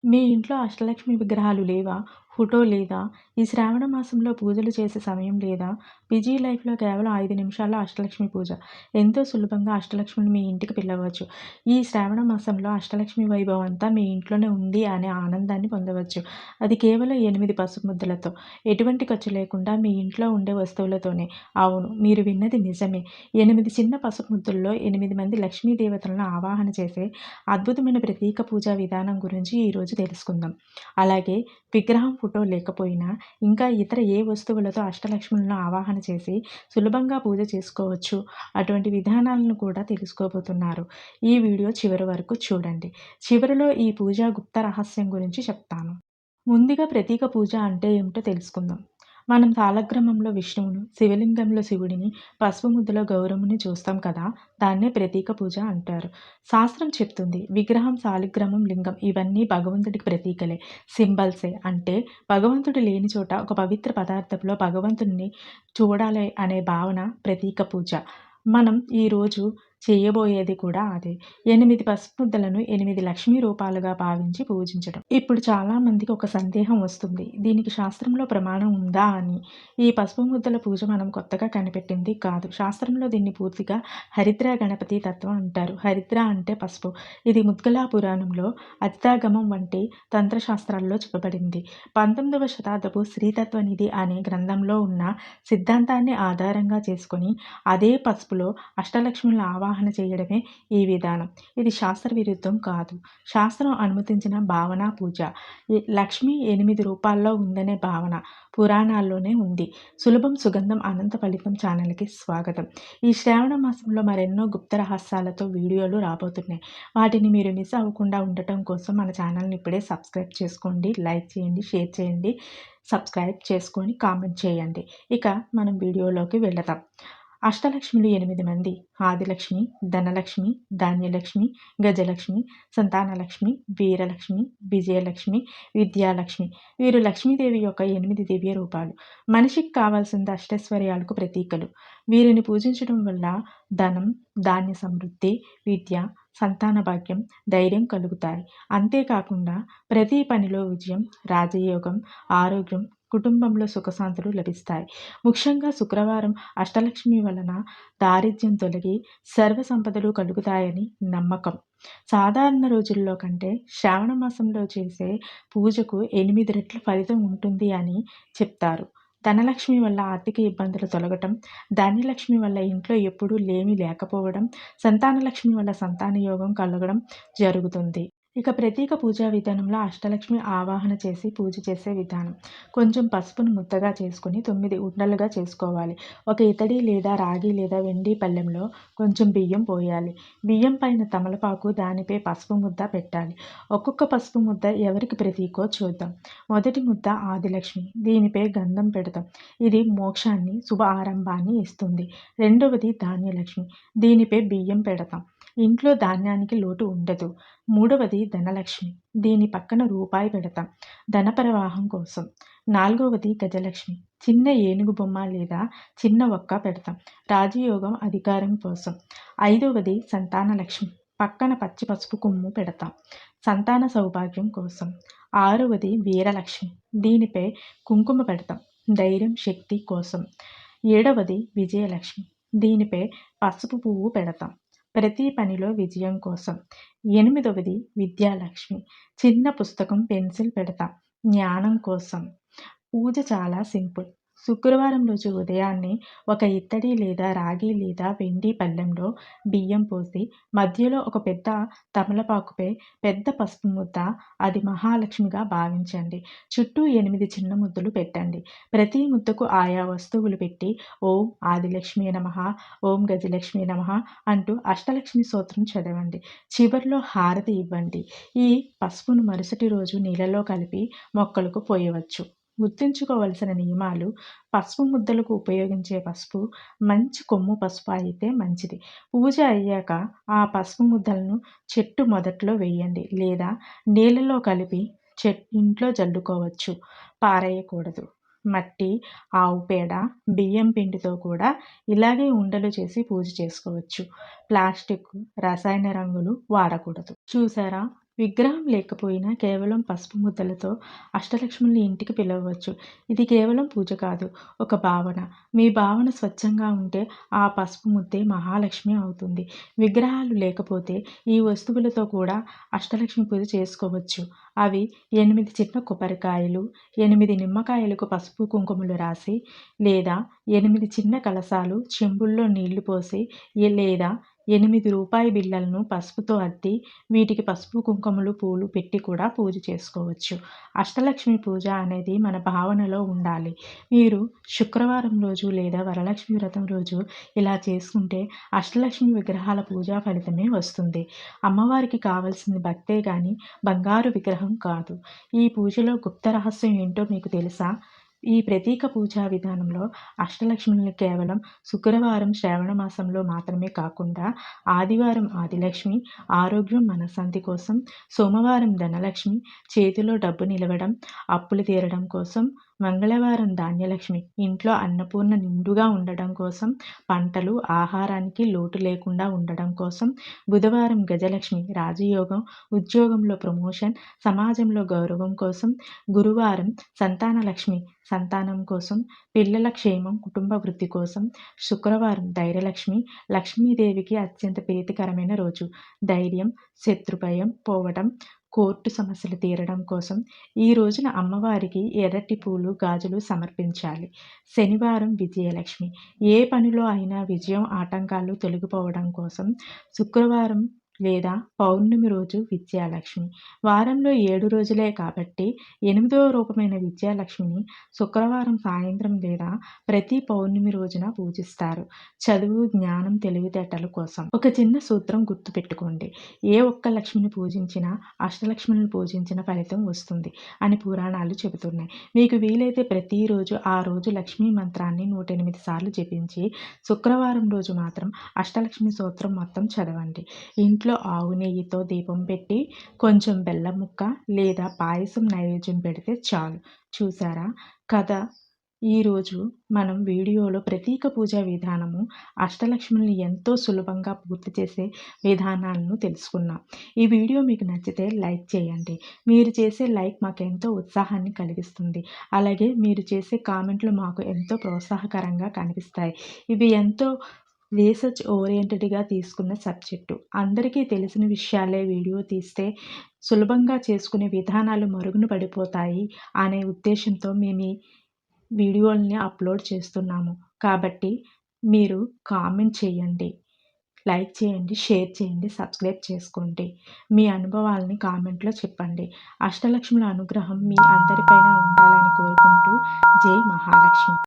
మీ ఇంట్లో అష్టలక్ష్మి విగ్రహాలు లేవా? ఫోటో లేదా? ఈ శ్రావణ మాసంలో పూజలు చేసే సమయం లేదా? బిజీ లైఫ్‌లో కేవలం 5 నిమిషాల్లో అష్టలక్ష్మి పూజ. ఎంతో సులభంగా అష్టలక్ష్మిని మీ ఇంటికి పిలవచ్చు. ఈ శ్రావణ మాసంలో అష్టలక్ష్మి వైభవం అంతా మీ ఇంట్లోనే ఉంది అనే ఆనందాన్ని పొందవచ్చు. అది కేవలం 8 పసుపు ముద్దలతో. ఎటువంటి ఖర్చు లేకుండా మీ ఇంట్లో ఉండే వస్తువులతోనే. అవును, మీరు విన్నది నిజమే. 8 చిన్న పసుపు ముద్దల్లో 8 మంది లక్ష్మీ దేవతలను ఆవాహన చేసే అద్భుతమైన ప్రతీక పూజా విధానం గురించి ఈరోజు తెలుసుకుందాం. అలాగే విగ్రహం, ఫోటో లేకపోయినా ఇంకా ఇతర ఏ వస్తువులతో అష్టలక్ష్ములను ఆవాహన చేసి సులభంగా పూజ చేసుకోవచ్చు, అటువంటి విధానాలను కూడా తెలుసుకోబోతున్నారు. ఈ వీడియో చివరి వరకు చూడండి. చివరిలో ఈ పూజా గుప్త రహస్యం గురించి చెప్తాను. ముందుగా ప్రతీక పూజ అంటే ఏమిటో తెలుసుకుందాం. మనం తాళగ్రామంలో విష్ణువును, శివలింగంలో శివుడిని, పసుపు ముద్దలో గౌరమ్మని చూస్తాం కదా! దాన్నే ప్రతీక పూజ అంటారు. శాస్త్రం చెప్తుంది విగ్రహం, శాలిగ్రామం, లింగం ఇవన్నీ భగవంతుడికి ప్రతీకలే, సింబల్సే. అంటే భగవంతుడు లేని చోట ఒక పవిత్ర పదార్థంలో భగవంతుడిని చూడాలి అనే భావన ప్రతీక పూజ. మనం ఈరోజు చేయబోయేది కూడా అదే. 8 పసుపు ముద్దలను 8 లక్ష్మీ రూపాలుగా భావించి పూజించడం. ఇప్పుడు చాలామందికి ఒక సందేహం వస్తుంది. దీనికి శాస్త్రంలో ప్రమాణం ఉందా అని. ఈ పసుపు ముద్దల పూజ మనం కొత్తగా కనిపెట్టింది కాదు. శాస్త్రంలో దీన్ని పూర్తిగా హరిద్ర గణపతి తత్వం అంటారు. హరిద్ర అంటే పసుపు. ఇది ముద్గలా పురాణంలో అతితాగమం వంటి తంత్రశాస్త్రాల్లో చెప్పబడింది. 19వ శతాబ్దపు శ్రీతత్వనిధి అనే గ్రంథంలో ఉన్న సిద్ధాంతాన్ని ఆధారంగా చేసుకొని అదే పసుపులో అష్టలక్ష్ములను ఆవాహన చేయడమే ఈ విధానం. ఇది శాస్త్ర విరుద్ధం కాదు. శాస్త్రం అనుమతించిన భావన పూజ. ఈ లక్ష్మి 8 రూపాల్లో ఉందనే భావన పురాణాల్లోనే ఉంది. సులభం సుగంధం అనంత ఫలితం ఛానల్‌కి స్వాగతం. ఈ శ్రావణ మాసంలో మరెన్నో గుప్త రహస్యాలతో వీడియోలు రాబోతున్నాయి. వాటిని మీరు మిస్ అవ్వకుండా ఉండటం కోసం మన ఛానల్‌ని ఇప్పుడే సబ్స్క్రైబ్ చేసుకోండి, లైక్ చేయండి, షేర్ చేయండి, సబ్స్క్రైబ్ చేసుకొని కామెంట్ చేయండి. ఇక మనం వీడియోలోకి వెళదాం. అష్టలక్ష్మిలు 8 మంది. ఆదిలక్ష్మి, ధనలక్ష్మి, ధాన్యలక్ష్మి, గజలక్ష్మి, సంతానలక్ష్మి, వీరలక్ష్మి, విజయలక్ష్మి, విద్యాలక్ష్మి. వీరు లక్ష్మీదేవి యొక్క 8 దివ్య రూపాలు. మనిషికి కావాల్సిన అష్టైశ్వర్యాలకు ప్రతీకలు. వీరిని పూజించడం వల్ల ధనం, ధాన్య సమృద్ధి, విద్య, సంతాన భాగ్యం, ధైర్యం కలుగుతాయి. అంతేకాకుండా ప్రతి పనిలో విజయం, రాజయోగం, ఆరోగ్యం, కుటుంబంలో సుఖశాంతులు లభిస్తాయి. ముఖ్యంగా శుక్రవారం అష్టలక్ష్మి వలన దారిద్ర్యం తొలగి సర్వ సంపదలు కలుగుతాయని నమ్మకం. సాధారణ రోజుల్లో కంటే శ్రావణ మాసంలో చేసే పూజకు 8 రెట్ల ఫలితం ఉంటుంది అని చెప్తారు. ధనలక్ష్మి వల్ల ఆర్థిక ఇబ్బందులు తొలగటం, ధాన్యలక్ష్మి వల్ల ఇంట్లో ఎప్పుడూ లేమి లేకపోవడం, సంతానలక్ష్మి వల్ల సంతాన యోగం కలగడం జరుగుతుంది. ఇక ప్రతీక పూజా విధానంలో అష్టలక్ష్మి ఆవాహన చేసి పూజ చేసే విధానం. కొంచెం పసుపును ముద్దగా చేసుకొని 9 ఉండలుగా చేసుకోవాలి. ఒక ఇత్తడి లేదా రాగి లేదా వెండి పళ్ళెంలో కొంచెం బియ్యం పోయాలి. బియ్యం పైన తమలపాకు, దానిపై పసుపు ముద్ద పెట్టాలి. ఒక్కొక్క పసుపు ముద్ద ఎవరికి ప్రతీకో చూద్దాం. మొదటి ముద్ద ఆదిలక్ష్మి. దీనిపై గంధం పెడతాం. ఇది మోక్షాన్ని, శుభ ఆరంభాన్ని ఇస్తుంది. రెండవది ధాన్యలక్ష్మి. దీనిపై బియ్యం పెడతాం. ఇంట్లో ధాన్యానికి లోటు ఉండదు. మూడవది ధనలక్ష్మి. దీని పక్కన రూపాయి పెడతాం ధన ప్రవాహం కోసం. నాలుగవది గజలక్ష్మి. చిన్న ఏనుగు బొమ్మ లేదా చిన్న ఒక్క పెడతాం రాజయోగం, అధికారం కోసం. ఐదవది సంతానలక్ష్మి. పక్కన పచ్చి పసుపు కొమ్ము పెడతాం సంతాన సౌభాగ్యం కోసం. ఆరవది వీరలక్ష్మి. దీనిపై కుంకుమ పెడతాం ధైర్యం, శక్తి కోసం. ఏడవది విజయలక్ష్మి. దీనిపై పసుపు పువ్వు పెడతాం ప్రతి పనిలో విజయం కోసం. ఎనిమిదవది విద్యాలక్ష్మి. చిన్న పుస్తకం, పెన్సిల్ పెడతాం జ్ఞానం కోసం. పూజ చాలా సింపుల్. శుక్రవారం రోజు ఉదయాన్నే ఒక ఇత్తడి లేదా రాగి లేదా వెండి పళ్ళెంలో బియ్యం పోసి మధ్యలో ఒక పెద్ద తమలపాకుపై పెద్ద పసుపు ముద్ద, అది మహాలక్ష్మిగా భావించండి. చుట్టూ 8 చిన్న ముద్దలు పెట్టండి. ప్రతి ముద్దకు ఆయా వస్తువులు పెట్టి ఓం ఆదిలక్ష్మి నమః, ఓం గజలక్ష్మి నమః అంటూ అష్టలక్ష్మి స్తోత్రం చదవండి. చివర్లో హారతి ఇవ్వండి. ఈ పసుపును మరుసటి రోజు నీళ్ళలో కలిపి మొక్కలకు పోయవచ్చు. గుర్తుంచుకోవలసిన నియమాలు: పసుపు ముద్దలకు ఉపయోగించే పసుపు మంచి కొమ్ము పసుపు అయితే మంచిది. పూజ అయ్యాక ఆ పసుపు ముద్దలను చెట్టు మొదట్లో వేయండి లేదా నీళ్ళలో కలిపి ఇంట్లో జల్లుకోవచ్చు, పారేయకూడదు. మట్టి, ఆవు పేడ, బియ్యం పిండితో కూడా ఇలాగే ఉండలు చేసి పూజ చేసుకోవచ్చు. ప్లాస్టిక్, రసాయన రంగులు వాడకూడదు. చూసారా, విగ్రహం లేకపోయినా కేవలం పసుపు ముద్దలతో అష్టలక్ష్ముల్ని ఇంటికి పిలవవచ్చు. ఇది కేవలం పూజ కాదు, ఒక భావన. మీ భావన స్వచ్ఛంగా ఉంటే ఆ పసుపు ముద్దే మహాలక్ష్మి అవుతుంది. విగ్రహాలు లేకపోతే ఈ వస్తువులతో కూడా అష్టలక్ష్మి పూజ చేసుకోవచ్చు. అవి 8 చిన్న కొబ్బరికాయలు, 8 నిమ్మకాయలకు పసుపు కుంకుమలు రాసి, లేదా 8 చిన్న కలశాలు చెంబుల్లో నీళ్లు పోసి, లేదా 8 రూపాయి బిళ్ళలను పసుపుతో అద్ది వీటికి పసుపు, కుంకుమలు, పూలు పెట్టి కూడా పూజ చేసుకోవచ్చు. అష్టలక్ష్మి పూజ అనేది మన భావనలో ఉండాలి. మీరు శుక్రవారం రోజు లేదా వరలక్ష్మి వ్రతం రోజు ఇలా చేసుకుంటే అష్టలక్ష్మి విగ్రహాల పూజా ఫలితమే వస్తుంది. అమ్మవారికి కావాల్సింది భక్తే గాని బంగారు విగ్రహం కాదు. ఈ పూజలో గుప్త రహస్యం ఏంటో మీకు తెలుసా? ఈ ప్రతీక పూజా విధానంలో అష్టలక్ష్ముల్ని కేవలం శుక్రవారం శ్రావణ మాసంలో మాత్రమే కాకుండా ఆదివారం ఆదిలక్ష్మి, ఆరోగ్యం మనశ్శాంతి కోసం, సోమవారం ధనలక్ష్మి, చేతిలో డబ్బు నిలవడం, అప్పులు తీరడం కోసం, మంగళవారం ధాన్యలక్ష్మి, ఇంట్లో అన్నపూర్ణ నిండుగా ఉండడం కోసం, పంటలు, ఆహారానికి లోటు లేకుండా ఉండడం కోసం, బుధవారం గజలక్ష్మి, రాజయోగం, ఉద్యోగంలో ప్రమోషన్, సమాజంలో గౌరవం కోసం, గురువారం సంతానలక్ష్మి, సంతానం కోసం, పిల్లల క్షేమం, కుటుంబ వృద్ధి కోసం, శుక్రవారం ధైర్యలక్ష్మి, లక్ష్మీదేవికి అత్యంత ప్రీతికరమైన రోజు. ధైర్యం, శత్రుభయం పోవడం, కోర్టు సమస్యలు తీరడం కోసం ఈ రోజున అమ్మవారికి ఎర్రటి పూలు, గాజులు సమర్పించాలి. శనివారం విజయలక్ష్మి, ఏ పనిలో అయినా విజయం, ఆటంకాలు తొలగిపోవడం కోసం. శుక్రవారం లేదా పౌర్ణమి రోజు విజయలక్ష్మి. వారంలో 7 రోజులే కాబట్టి 8వ రూపమైన విజయలక్ష్మిని శుక్రవారం సాయంత్రం లేదా ప్రతి పౌర్ణమి రోజున పూజిస్తారు. చదువు, జ్ఞానం, తెలివితేటల కోసం. ఒక చిన్న సూత్రం గుర్తుపెట్టుకోండి. ఏ ఒక్క లక్ష్మిని పూజించినా అష్టలక్ష్ములను పూజించిన ఫలితం వస్తుంది అని పురాణాలు చెబుతున్నాయి. మీకు వీలైతే ప్రతిరోజు ఆ రోజు లక్ష్మీ మంత్రాన్ని 108 సార్లు జపించి శుక్రవారం రోజు మాత్రం అష్టలక్ష్మి స్తోత్రం మొత్తం చదవండి. ఇంట్లో ఆవు నెయ్యితో దీపం పెట్టి కొంచెం బెల్లం ముక్క లేదా పాయసం నైవేద్యం పెడితే చాలు. చూసారా కదా, ఈరోజు మనం వీడియోలో ప్రతీక పూజా విధానము, అష్టలక్ష్ముల్ని ఎంతో సులభంగా పూర్తి చేసే విధానాలను తెలుసుకున్నాం. ఈ వీడియో మీకు నచ్చితే లైక్ చేయండి. మీరు చేసే లైక్ మాకు ఎంతో ఉత్సాహాన్ని కలిగిస్తుంది. అలాగే మీరు చేసే కామెంట్లు మాకు ఎంతో ప్రోత్సాహకరంగా కనిపిస్తాయి. ఇవి ఎంతో రీసెర్చ్ ఓరియంటెడ్గా తీసుకున్న సబ్జెక్టు. అందరికీ తెలిసిన విషయాలే వీడియో తీస్తే సులభంగా చేసుకునే విధానాలు మరుగున పడిపోతాయి అనే ఉద్దేశంతో మేము ఈ వీడియోల్ని అప్లోడ్ చేస్తున్నాము. కాబట్టి మీరు కామెంట్ చేయండి, లైక్ చేయండి, షేర్ చేయండి, సబ్స్క్రైబ్ చేసుకోండి. మీ అనుభవాలని కామెంట్లో చెప్పండి. అష్టలక్ష్ముల అనుగ్రహం మీ అందరిపైన ఉండాలని కోరుకుంటూ జై మహాలక్ష్మి.